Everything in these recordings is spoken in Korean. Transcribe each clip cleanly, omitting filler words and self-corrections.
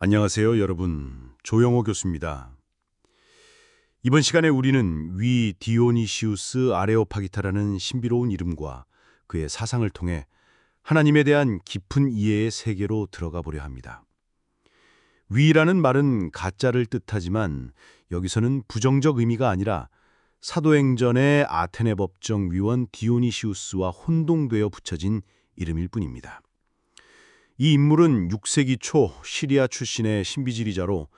안녕하세요, 여러분. 조영호 교수입니다. 이번 시간에 우리는 위 디오니시우스 아레오파기타라는 신비로운 이름과 그의 사상을 통해 하나님에 대한 깊은 이해의 세계로 들어가 보려 합니다. 위라는 말은 가짜를 뜻하지만 여기서는 부정적 의미가 아니라 사도행전의 아테네 법정 위원 디오니시우스와 혼동되어 붙여진 이름일 뿐입니다. 이 인물은 6세기 초 시리아 출신의 신비주의자로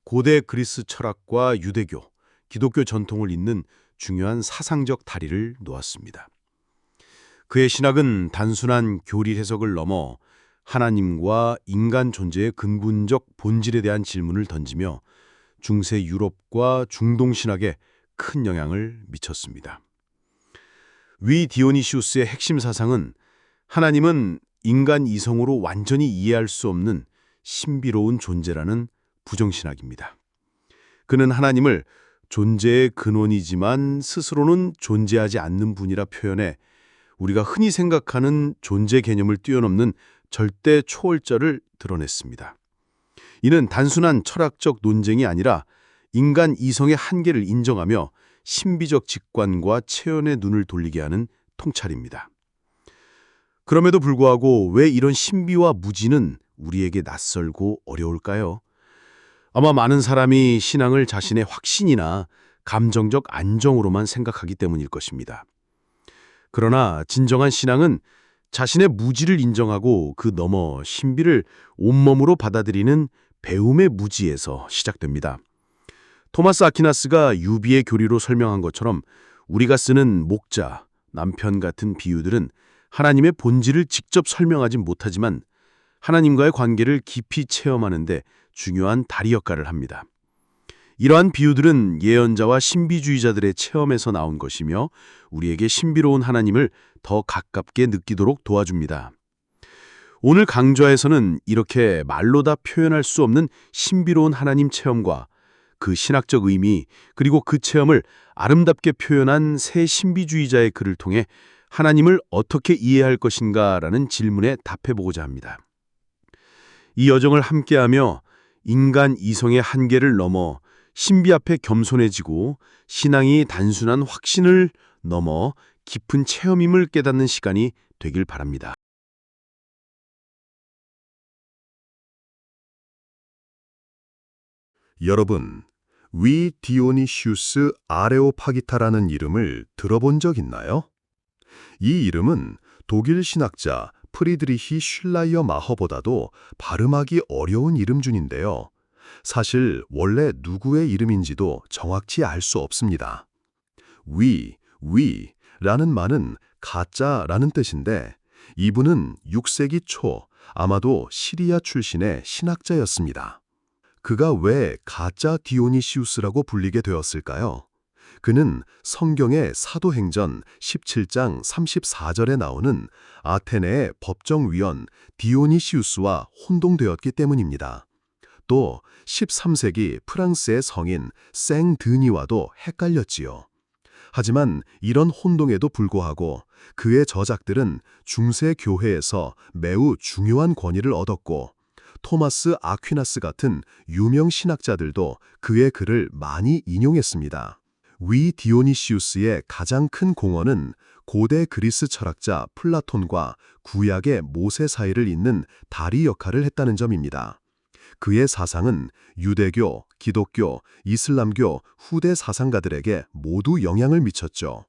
고대 그리스 철학과 유대교, 기독교 전통을 잇는 중요한 사상적 다리를 놓았습니다. 그의 신학은 단순한 교리 해석을 넘어 하나님과 인간 존재의 근본적 본질에 대한 질문을 던지며 중세 유럽과 중동 신학에 큰 영향을 미쳤습니다. 위 디오니시우스의 핵심 사상은 하나님은 인간 이성으로 완전히 이해할 수 없는 신비로운 존재라는 부정신학입니다. 그는 하나님을 존재의 근원이지만 스스로는 존재하지 않는 분이라 표현해 우리가 흔히 생각하는 존재 개념을 뛰어넘는 절대 초월자를 드러냈습니다. 이는 단순한 철학적 논쟁이 아니라 인간 이성의 한계를 인정하며 신비적 직관과 체현의 눈을 돌리게 하는 통찰입니다. 그럼에도 불구하고 왜 이런 신비와 무지는 우리에게 낯설고 어려울까요? 아마 많은 사람이 신앙을 자신의 확신이나 감정적 안정으로만 생각하기 때문일 것입니다. 그러나 진정한 신앙은 자신의 무지를 인정하고 그 너머 신비를 온몸으로 받아들이는 배움의 무지에서 시작됩니다. 토마스 아퀴나스가 유비의 교리로 설명한 것처럼 우리가 쓰는 목자, 남편 같은 비유들은 하나님의 본질을 직접 설명하지 못하지만 하나님과의 관계를 깊이 체험하는 데 중요한 다리 역할을 합니다. 이러한 비유들은 예언자와 신비주의자들의 체험에서 나온 것이며 우리에게 신비로운 하나님을 더 가깝게 느끼도록 도와줍니다. 오늘 강좌에서는 이렇게 말로 다 표현할 수 없는 신비로운 하나님 체험과 그 신학적 의미 그리고 그 체험을 아름답게 표현한 새 신비주의자의 글을 통해 하나님을 어떻게 이해할 것인가라는 질문에 답해보고자 합니다. 이 여정을 함께하며 인간 이성의 한계를 넘어 신비 앞에 겸손해지고 신앙이 단순한 확신을 넘어 깊은 체험임을 깨닫는 시간이 되길 바랍니다. 여러분, 위 디오니시우스 아레오파기타라는 이름을 들어본 적 있나요? 이 이름은 독일 신학자 프리드리히 슐라이어 마허보다도 발음하기 어려운 이름준인데요. 사실 원래 누구의 이름인지도 정확히 알 수 없습니다. 위라는 말은 가짜라는 뜻인데 이분은 6세기 초 아마도 시리아 출신의 신학자였습니다. 그가 왜 가짜 디오니시우스라고 불리게 되었을까요? 그는 성경의 사도행전 17장 34절에 나오는 아테네의 법정위원 디오니시우스와 혼동되었기 때문입니다. 또 13세기 프랑스의 성인 생드니와도 헷갈렸지요. 하지만 이런 혼동에도 불구하고 그의 저작들은 중세 교회에서 매우 중요한 권위를 얻었고 토마스 아퀴나스 같은 유명 신학자들도 그의 글을 많이 인용했습니다. 위 디오니시우스의 가장 큰 공헌은 고대 그리스 철학자 플라톤과 구약의 모세 사이를 잇는 다리 역할을 했다는 점입니다. 그의 사상은 유대교, 기독교, 이슬람교 후대 사상가들에게 모두 영향을 미쳤죠.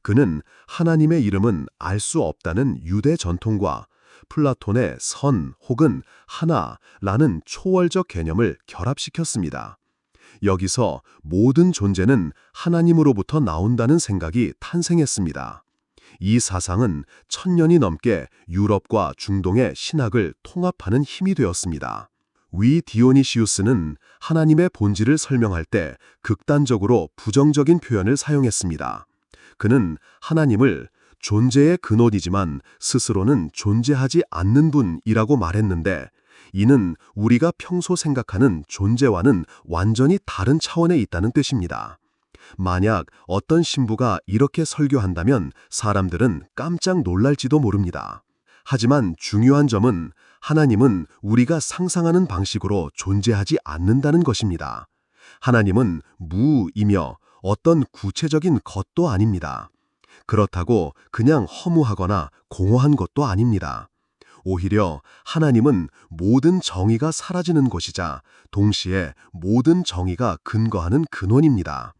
그는 하나님의 이름은 알 수 없다는 유대 전통과 플라톤의 선 혹은 하나라는 초월적 개념을 결합시켰습니다. 여기서 모든 존재는 하나님으로부터 나온다는 생각이 탄생했습니다. 이 사상은 1000년이 넘게 유럽과 중동의 신학을 통합하는 힘이 되었습니다. 위 디오니시우스는 하나님의 본질을 설명할 때 극단적으로 부정적인 표현을 사용했습니다. 그는 하나님을 존재의 근원이지만 스스로는 존재하지 않는 분이라고 말했는데 이는 우리가 평소 생각하는 존재와는 완전히 다른 차원에 있다는 뜻입니다. 만약 어떤 신부가 이렇게 설교한다면 사람들은 깜짝 놀랄지도 모릅니다. 하지만 중요한 점은 하나님은 우리가 상상하는 방식으로 존재하지 않는다는 것입니다. 하나님은 무이며 어떤 구체적인 것도 아닙니다. 그렇다고 그냥 허무하거나 공허한 것도 아닙니다. 오히려 하나님은 모든 정의가 사라지는 곳이자 동시에 모든 정의가 근거하는 근원입니다.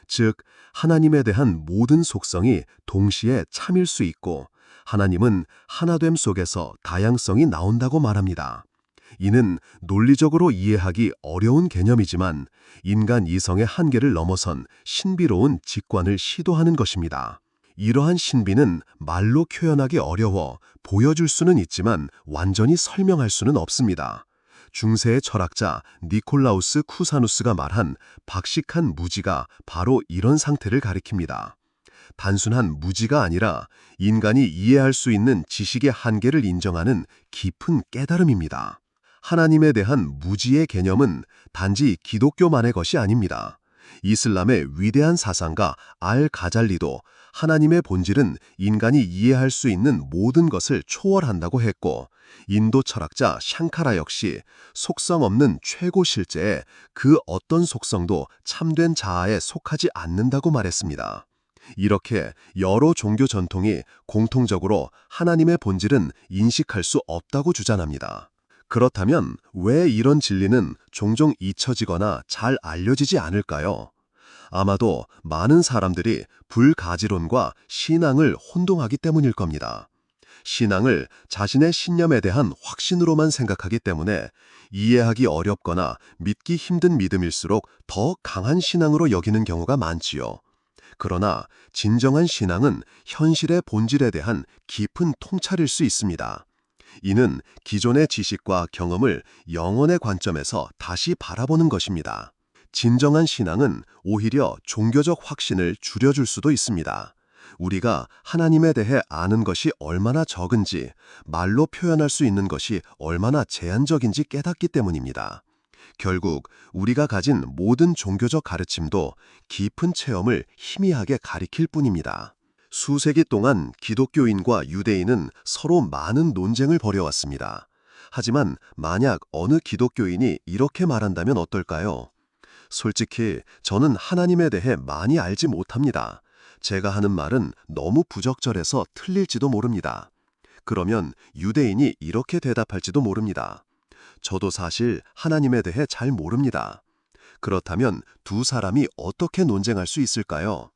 즉, 하나님에 대한 모든 속성이 동시에 참일 수 있고 하나님은 하나됨 속에서 다양성이 나온다고 말합니다. 이는 논리적으로 이해하기 어려운 개념이지만 인간 이성의 한계를 넘어선 신비로운 직관을 시도하는 것입니다. 이러한 신비는 말로 표현하기 어려워 보여줄 수는 있지만 완전히 설명할 수는 없습니다. 중세의 철학자 니콜라우스 쿠사누스가 말한 박식한 무지가 바로 이런 상태를 가리킵니다. 단순한 무지가 아니라 인간이 이해할 수 있는 지식의 한계를 인정하는 깊은 깨달음입니다. 하나님에 대한 무지의 개념은 단지 기독교만의 것이 아닙니다. 이슬람의 위대한 사상가 알-가잘리도 하나님의 본질은 인간이 이해할 수 있는 모든 것을 초월한다고 했고, 인도 철학자 샹카라 역시 속성 없는 최고 실제에 그 어떤 속성도 참된 자아에 속하지 않는다고 말했습니다. 이렇게 여러 종교 전통이 공통적으로 하나님의 본질은 인식할 수 없다고 주장합니다. 그렇다면 왜 이런 진리는 종종 잊혀지거나 잘 알려지지 않을까요? 아마도 많은 사람들이 불가지론과 신앙을 혼동하기 때문일 겁니다. 신앙을 자신의 신념에 대한 확신으로만 생각하기 때문에 이해하기 어렵거나 믿기 힘든 믿음일수록 더 강한 신앙으로 여기는 경우가 많지요. 그러나 진정한 신앙은 현실의 본질에 대한 깊은 통찰일 수 있습니다. 이는 기존의 지식과 경험을 영혼의 관점에서 다시 바라보는 것입니다. 진정한 신앙은 오히려 종교적 확신을 줄여줄 수도 있습니다. 우리가 하나님에 대해 아는 것이 얼마나 적은지, 말로 표현할 수 있는 것이 얼마나 제한적인지 깨닫기 때문입니다. 결국 우리가 가진 모든 종교적 가르침도 깊은 체험을 희미하게 가리킬 뿐입니다. 수세기 동안 기독교인과 유대인은 서로 많은 논쟁을 벌여왔습니다. 하지만 만약 어느 기독교인이 이렇게 말한다면 어떨까요? 솔직히 저는 하나님에 대해 많이 알지 못합니다. 제가 하는 말은 너무 부적절해서 틀릴지도 모릅니다. 그러면 유대인이 이렇게 대답할지도 모릅니다. 저도 사실 하나님에 대해 잘 모릅니다. 그렇다면 두 사람이 어떻게 논쟁할 수 있을까요?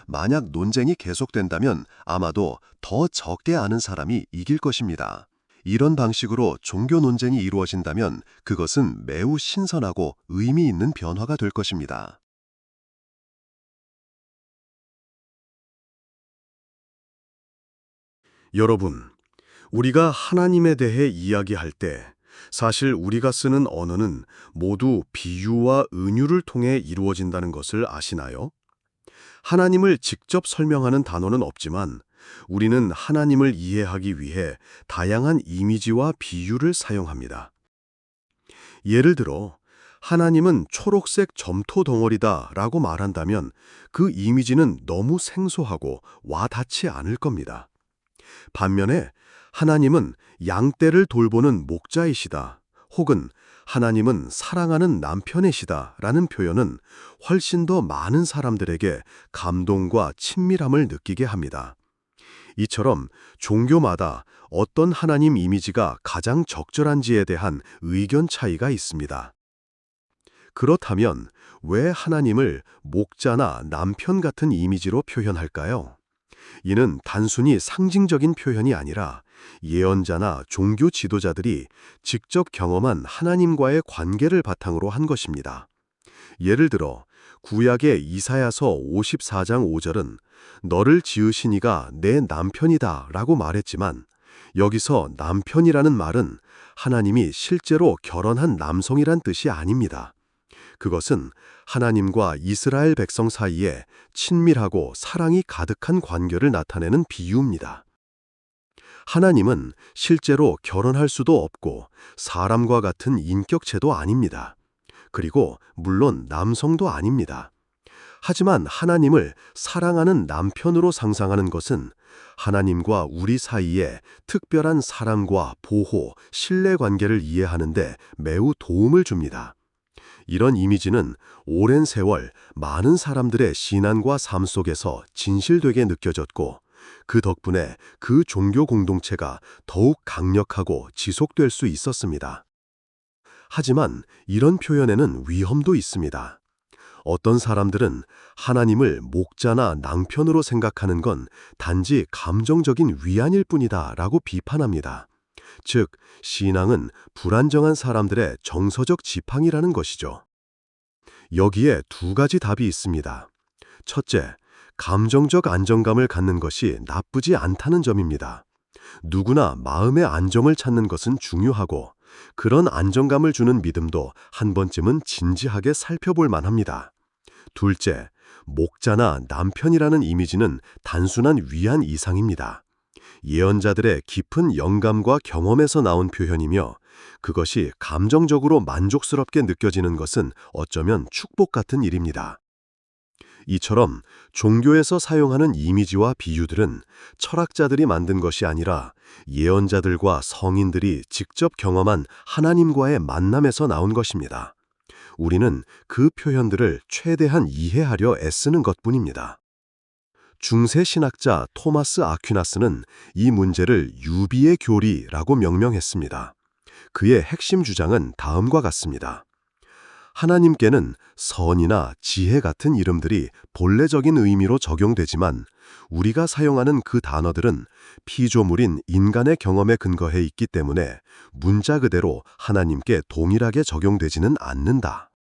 만약 논쟁이 계속된다면 아마도 더 적게 아는 사람이 이길 것입니다. 이런 방식으로 종교 논쟁이 이루어진다면 그것은 매우 신선하고 의미 있는 변화가 될 것입니다. 여러분, 우리가 하나님에 대해 이야기할 때 사실 우리가 쓰는 언어는 모두 비유와 은유를 통해 이루어진다는 것을 아시나요? 하나님을 직접 설명하는 단어는 없지만 우리는 하나님을 이해하기 위해 다양한 이미지와 비유를 사용합니다. 예를 들어 하나님은 초록색 점토 덩어리다 라고 말한다면 그 이미지는 너무 생소하고 와닿지 않을 겁니다. 반면에 하나님은 양떼를 돌보는 목자이시다 혹은 하나님은 사랑하는 남편이시다 라는 표현은 훨씬 더 많은 사람들에게 감동과 친밀함을 느끼게 합니다. 이처럼 종교마다 어떤 하나님 이미지가 가장 적절한지에 대한 의견 차이가 있습니다. 그렇다면 왜 하나님을 목자나 남편 같은 이미지로 표현할까요? 이는 단순히 상징적인 표현이 아니라 예언자나 종교 지도자들이 직접 경험한 하나님과의 관계를 바탕으로 한 것입니다. 예를 들어 구약의 이사야서 54장 5절은 너를 지으신 이가 내 남편이다 라고 말했지만 여기서 남편이라는 말은 하나님이 실제로 결혼한 남성이란 뜻이 아닙니다. 그것은 하나님과 이스라엘 백성 사이에 친밀하고 사랑이 가득한 관계를 나타내는 비유입니다. 하나님은 실제로 결혼할 수도 없고 사람과 같은 인격체도 아닙니다. 그리고 물론 남성도 아닙니다. 하지만 하나님을 사랑하는 남편으로 상상하는 것은 하나님과 우리 사이에 특별한 사랑과 보호, 신뢰 관계를 이해하는 데 매우 도움을 줍니다. 이런 이미지는 오랜 세월 많은 사람들의 신앙과 삶 속에서 진실되게 느껴졌고, 그 덕분에 그 종교 공동체가 더욱 강력하고 지속될 수 있었습니다. 하지만 이런 표현에는 위험도 있습니다. 어떤 사람들은 하나님을 목자나 낭편으로 생각하는 건 단지 감정적인 위안일 뿐이다 라고 비판합니다. 즉, 신앙은 불안정한 사람들의 정서적 지팡이라는 것이죠. 여기에 두 가지 답이 있습니다. 첫째, 감정적 안정감을 갖는 것이 나쁘지 않다는 점입니다. 누구나 마음의 안정을 찾는 것은 중요하고, 그런 안정감을 주는 믿음도 한 번쯤은 진지하게 살펴볼 만합니다. 둘째, 목자나 남편이라는 이미지는 단순한 위안 이상입니다. 예언자들의 깊은 영감과 경험에서 나온 표현이며, 그것이 감정적으로 만족스럽게 느껴지는 것은 어쩌면 축복 같은 일입니다. 이처럼 종교에서 사용하는 이미지와 비유들은 철학자들이 만든 것이 아니라 예언자들과 성인들이 직접 경험한 하나님과의 만남에서 나온 것입니다. 우리는 그 표현들을 최대한 이해하려 애쓰는 것뿐입니다. 중세 신학자 토마스 아퀴나스는 이 문제를 유비의 교리라고 명명했습니다. 그의 핵심 주장은 다음과 같습니다. 하나님께는 선이나 지혜 같은 이름들이 본래적인 의미로 적용되지만, 우리가 사용하는 그 단어들은 피조물인 인간의 경험에 근거해 있기 때문에 문자 그대로 하나님께 동일하게 적용되지는 않는다.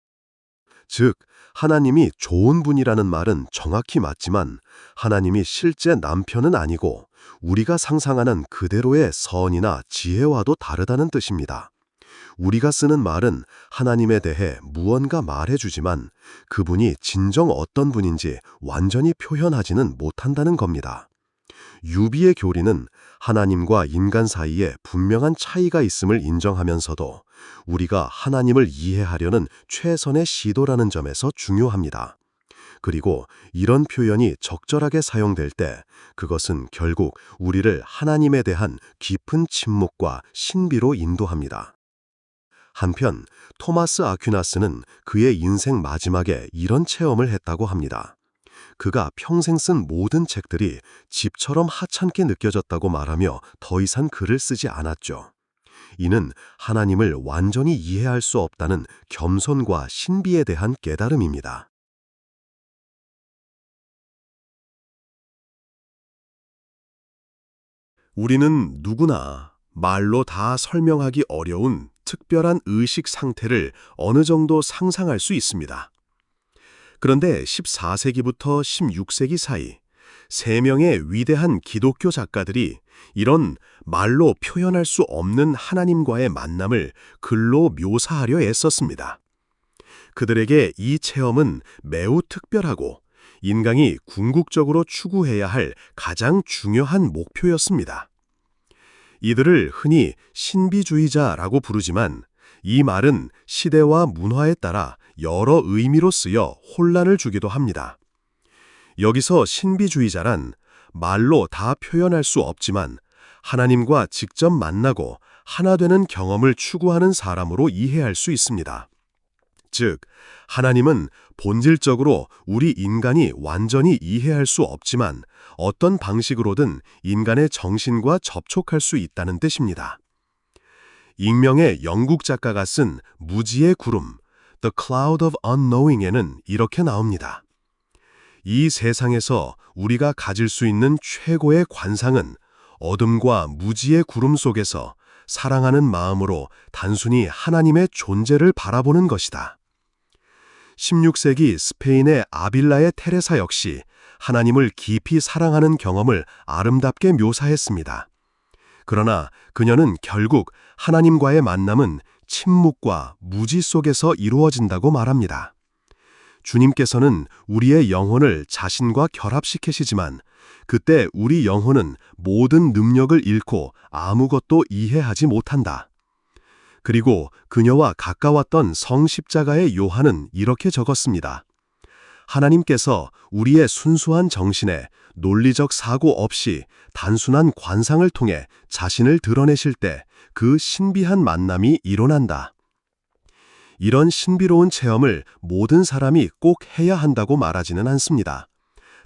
즉, 하나님이 좋은 분이라는 말은 정확히 맞지만, 하나님이 실제 남편은 아니고 우리가 상상하는 그대로의 선이나 지혜와도 다르다는 뜻입니다. 우리가 쓰는 말은 하나님에 대해 무언가 말해주지만, 그분이 진정 어떤 분인지 완전히 표현하지는 못한다는 겁니다. 유비의 교리는 하나님과 인간 사이에 분명한 차이가 있음을 인정하면서도 우리가 하나님을 이해하려는 최선의 시도라는 점에서 중요합니다. 그리고 이런 표현이 적절하게 사용될 때 그것은 결국 우리를 하나님에 대한 깊은 침묵과 신비로 인도합니다. 한편 토마스 아퀴나스는 그의 인생 마지막에 이런 체험을 했다고 합니다. 그가 평생 쓴 모든 책들이 집처럼 하찮게 느껴졌다고 말하며 더 이상 글을 쓰지 않았죠. 이는 하나님을 완전히 이해할 수 없다는 겸손과 신비에 대한 깨달음입니다. 우리는 누구나 말로 다 설명하기 어려운 특별한 의식 상태를 어느 정도 상상할 수 있습니다. 그런데 14세기부터 16세기 사이 3명의 위대한 기독교 작가들이 이런 말로 표현할 수 없는 하나님과의 만남을 글로 묘사하려 애썼습니다. 그들에게 이 체험은 매우 특별하고 인간이 궁극적으로 추구해야 할 가장 중요한 목표였습니다. 이들을 흔히 신비주의자라고 부르지만, 이 말은 시대와 문화에 따라 여러 의미로 쓰여 혼란을 주기도 합니다. 여기서 신비주의자란 말로 다 표현할 수 없지만 하나님과 직접 만나고 하나 되는 경험을 추구하는 사람으로 이해할 수 있습니다. 즉, 하나님은 본질적으로 우리 인간이 완전히 이해할 수 없지만 어떤 방식으로든 인간의 정신과 접촉할 수 있다는 뜻입니다. 익명의 영국 작가가 쓴 무지의 구름, The Cloud of Unknowing에는 이렇게 나옵니다. 이 세상에서 우리가 가질 수 있는 최고의 관상은 어둠과 무지의 구름 속에서 사랑하는 마음으로 단순히 하나님의 존재를 바라보는 것이다. 16세기 스페인의 아빌라의 테레사 역시 하나님을 깊이 사랑하는 경험을 아름답게 묘사했습니다. 그러나 그녀는 결국 하나님과의 만남은 침묵과 무지 속에서 이루어진다고 말합니다. 주님께서는 우리의 영혼을 자신과 결합시키시지만 그때 우리 영혼은 모든 능력을 잃고 아무것도 이해하지 못한다. 그리고 그녀와 가까웠던 성십자가의 요한은 이렇게 적었습니다. 하나님께서 우리의 순수한 정신에 논리적 사고 없이 단순한 관상을 통해 자신을 드러내실 때 그 신비한 만남이 일어난다. 이런 신비로운 체험을 모든 사람이 꼭 해야 한다고 말하지는 않습니다.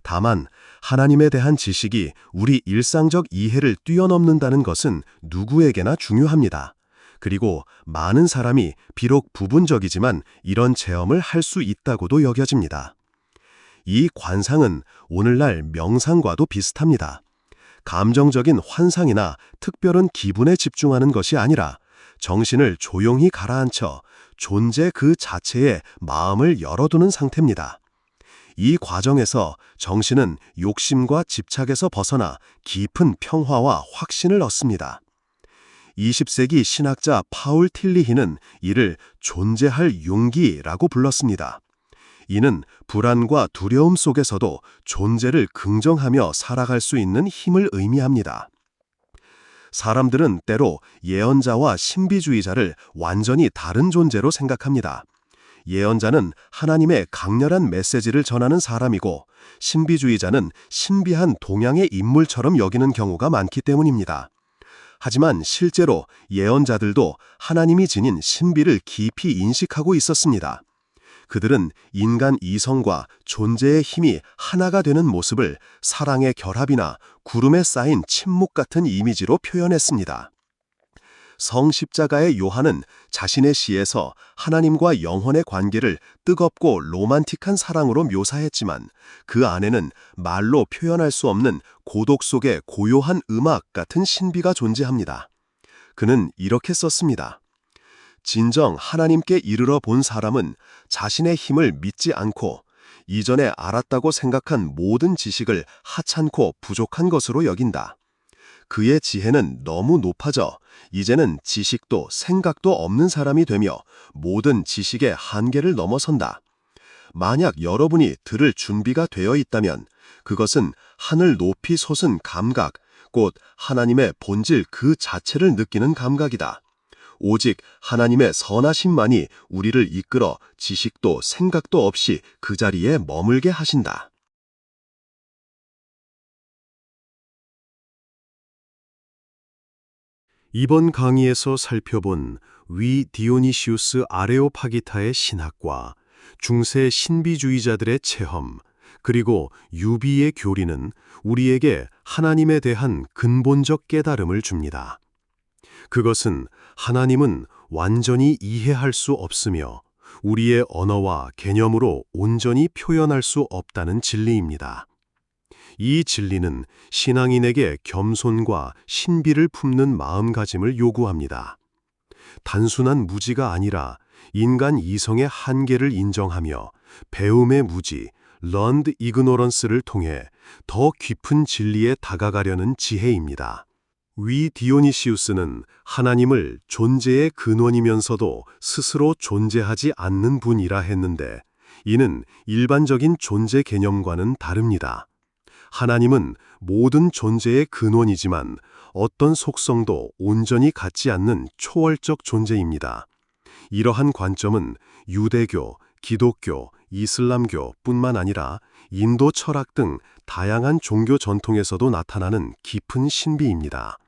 다만 하나님에 대한 지식이 우리 일상적 이해를 뛰어넘는다는 것은 누구에게나 중요합니다. 그리고 많은 사람이 비록 부분적이지만 이런 체험을 할 수 있다고도 여겨집니다. 이 관상은 오늘날 명상과도 비슷합니다. 감정적인 환상이나 특별한 기분에 집중하는 것이 아니라 정신을 조용히 가라앉혀 존재 그 자체에 마음을 열어두는 상태입니다. 이 과정에서 정신은 욕심과 집착에서 벗어나 깊은 평화와 확신을 얻습니다. 20세기 신학자 파울 틸리히는 이를 존재할 용기라고 불렀습니다. 이는 불안과 두려움 속에서도 존재를 긍정하며 살아갈 수 있는 힘을 의미합니다. 사람들은 때로 예언자와 신비주의자를 완전히 다른 존재로 생각합니다. 예언자는 하나님의 강렬한 메시지를 전하는 사람이고 신비주의자는 신비한 동양의 인물처럼 여기는 경우가 많기 때문입니다. 하지만 실제로 예언자들도 하나님이 지닌 신비를 깊이 인식하고 있었습니다. 그들은 인간 이성과 존재의 힘이 하나가 되는 모습을 사랑의 결합이나 구름에 쌓인 침묵 같은 이미지로 표현했습니다. 성십자가의 요한은 자신의 시에서 하나님과 영혼의 관계를 뜨겁고 로만틱한 사랑으로 묘사했지만 그 안에는 말로 표현할 수 없는 고독 속의 고요한 음악 같은 신비가 존재합니다. 그는 이렇게 썼습니다. 진정 하나님께 이르러 본 사람은 자신의 힘을 믿지 않고 이전에 알았다고 생각한 모든 지식을 하찮고 부족한 것으로 여긴다. 그의 지혜는 너무 높아져 이제는 지식도 생각도 없는 사람이 되며 모든 지식의 한계를 넘어선다. 만약 여러분이 들을 준비가 되어 있다면 그것은 하늘 높이 솟은 감각, 곧 하나님의 본질 그 자체를 느끼는 감각이다. 오직 하나님의 선하심만이 우리를 이끌어 지식도 생각도 없이 그 자리에 머물게 하신다. 이번 강의에서 살펴본 위 디오니시우스 아레오파기타의 신학과 중세 신비주의자들의 체험, 그리고 유비의 교리는 우리에게 하나님에 대한 근본적 깨달음을 줍니다. 그것은 하나님은 완전히 이해할 수 없으며 우리의 언어와 개념으로 온전히 표현할 수 없다는 진리입니다. 이 진리는 신앙인에게 겸손과 신비를 품는 마음가짐을 요구합니다. 단순한 무지가 아니라 인간 이성의 한계를 인정하며 배움의 무지, learned ignorance를 통해 더 깊은 진리에 다가가려는 지혜입니다. 위 디오니시우스는 하나님을 존재의 근원이면서도 스스로 존재하지 않는 분이라 했는데 이는 일반적인 존재 개념과는 다릅니다. 하나님은 모든 존재의 근원이지만 어떤 속성도 온전히 갖지 않는 초월적 존재입니다. 이러한 관점은 유대교, 기독교, 이슬람교뿐만 아니라 인도 철학 등 다양한 종교 전통에서도 나타나는 깊은 신비입니다.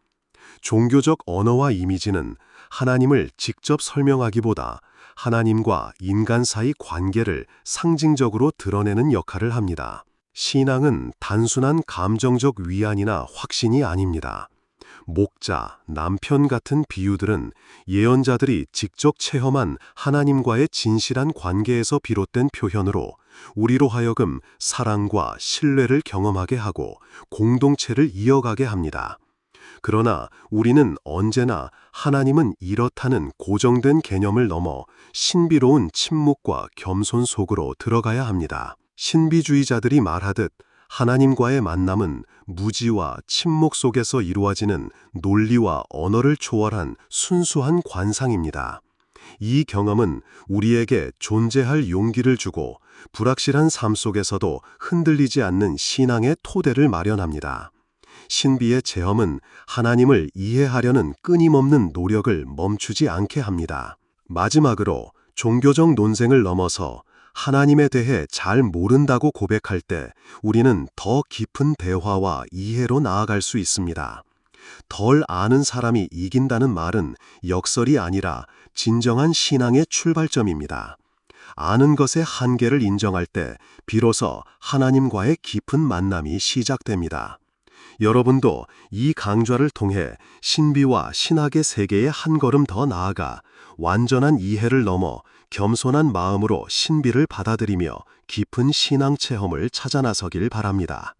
종교적 언어와 이미지는 하나님을 직접 설명하기보다 하나님과 인간 사이 관계를 상징적으로 드러내는 역할을 합니다. 신앙은 단순한 감정적 위안이나 확신이 아닙니다. 목자, 남편 같은 비유들은 예언자들이 직접 체험한 하나님과의 진실한 관계에서 비롯된 표현으로 우리로 하여금 사랑과 신뢰를 경험하게 하고 공동체를 이어가게 합니다. 그러나 우리는 언제나 하나님은 이렇다는 고정된 개념을 넘어 신비로운 침묵과 겸손 속으로 들어가야 합니다. 신비주의자들이 말하듯 하나님과의 만남은 무지와 침묵 속에서 이루어지는 논리와 언어를 초월한 순수한 관상입니다. 이 경험은 우리에게 존재할 용기를 주고 불확실한 삶 속에서도 흔들리지 않는 신앙의 토대를 마련합니다. 신비의 체험은 하나님을 이해하려는 끊임없는 노력을 멈추지 않게 합니다. 마지막으로 종교적 논쟁을 넘어서 하나님에 대해 잘 모른다고 고백할 때 우리는 더 깊은 대화와 이해로 나아갈 수 있습니다. 덜 아는 사람이 이긴다는 말은 역설이 아니라 진정한 신앙의 출발점입니다. 아는 것의 한계를 인정할 때 비로소 하나님과의 깊은 만남이 시작됩니다. 여러분도 이 강좌를 통해 신비와 신학의 세계에 한 걸음 더 나아가 완전한 이해를 넘어 겸손한 마음으로 신비를 받아들이며 깊은 신앙 체험을 찾아 나서길 바랍니다.